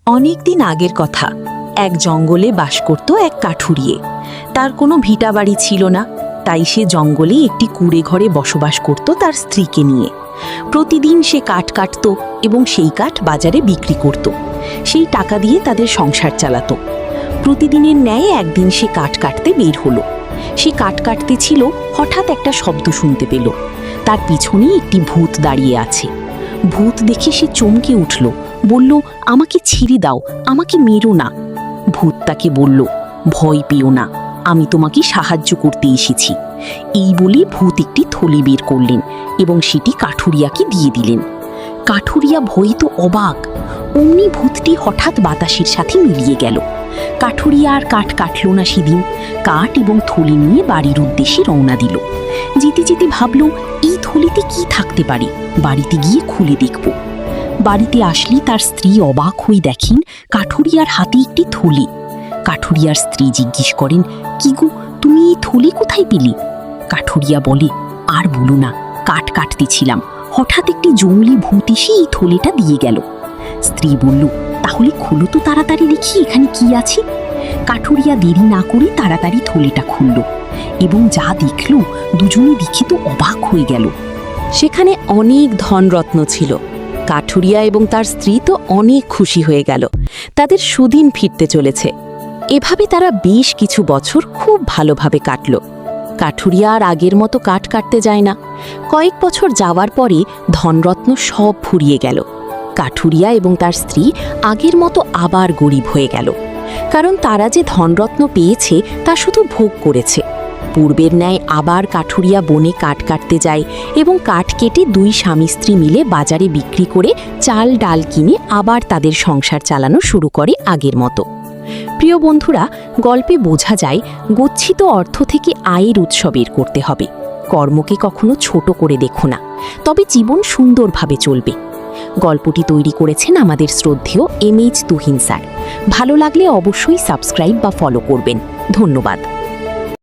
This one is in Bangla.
অনেক দিন আগের কথা। এক জঙ্গলে বাস করত এক কাঠুরিয়ে। তার কোনো ভিটা বাড়ি ছিল না, তাই সে জঙ্গলে একটি কুঁড়ে ঘরে বসবাস করত তার স্ত্রীকে নিয়ে। প্রতিদিন সে কাঠ কাটত এবং সেই কাঠ বাজারে বিক্রি করত। সেই টাকা দিয়ে তাদের সংসার চালাতো। প্রতিদিনের ন্যায় একদিন সে কাঠ কাটতে বের হলো। সে কাঠ কাটতে ছিল, হঠাৎ একটা শব্দ শুনতে পেল। তার পিছনে একটি ভূত দাঁড়িয়ে আছে। ভূত দেখে সে চমকে উঠল, বলল, আমাকে ছেড়ে দাও, আমাকে মেরো না। ভূত তাকে বলল, ভয় পেও না, আমি তোমাকে সাহায্য করতে এসেছি। এই বলে ভূত একটি থলি বের করলেন এবং সেটি কাঠুরিয়াকে দিয়ে দিলেন। কাঠুরিয়া ভয়ে তো অবাক। অমনি ভূতটি হঠাৎ বাতাসের সাথে মিলিয়ে গেল। কাঠুরিয়া আর কাঠ কাটল না সেদিন। কাঠ এবং থলি নিয়ে বাড়ির উদ্দেশ্যে রওনা দিল। যেতে যেতে ভাবল, এই থলিতে কি থাকতে পারে, বাড়িতে গিয়ে খুলে দেখব। বাড়িতে আসলে তার স্ত্রী অবাক হয়ে দেখেন কাঠুরিয়ার হাতে একটি থলি। কাঠুরিয়ার স্ত্রী জিজ্ঞেস করেন, কি গো, তুমি এই থলি কোথায় পেলে? কাঠুরিয়া বলে, আর বলো না, কাঠ কাটতেছিলাম, হঠাৎ একটি জঙ্গলি ভূত এসে এই থলিটা দিয়ে গেল। স্ত্রী বলল, তাহলে খুলো তো তাড়াতাড়ি, দেখি এখানে কি আছে। কাঠুরিয়া দেরি না করে তাড়াতাড়ি থলিটা খুলল এবং যা দেখল, দুজনে দেখে তো অবাক হয়ে গেল। সেখানে অনেক ধনরত্ন ছিল। কাঠুরিয়া এবং তার স্ত্রী তো অনেক খুশি হয়ে গেল। তাদের সুদিন ফিরতে চলেছে। এভাবে তারা বেশ কিছু বছর খুব ভালোভাবে কাটল। কাঠুরিয়া আর আগের মতো কাঠ কাটতে যায় না। কয়েক বছর যাওয়ার পরে ধনরত্ন সব ফুরিয়ে গেল। কাঠুরিয়া এবং তার স্ত্রী আগের মতো আবার গরিব হয়ে গেল, কারণ তারা যে ধনরত্ন পেয়েছে তা শুধু ভোগ করেছে। পূর্বের ন্যায় আবার কাঠুরিয়া বনে কাঠ কাটতে যায় এবং কাঠ কেটে দুই স্বামী স্ত্রী মিলে বাজারে বিক্রি করে চাল ডাল কিনে আবার তাদের সংসার চালানো শুরু করে আগের মতো। প্রিয় বন্ধুরা, গল্পে বোঝা যায় গচ্ছিত অর্থ থেকে আয়ের উৎস বের করতে হবে। কর্মকে কখনো ছোট করে দেখো না, তবে জীবন সুন্দরভাবে চলবে। গল্পটি তৈরি করেছেন আমাদের শ্রদ্ধেয় MH তুহিন স্যার। ভালো লাগলে অবশ্যই সাবস্ক্রাইব বা ফলো করবেন। ধন্যবাদ।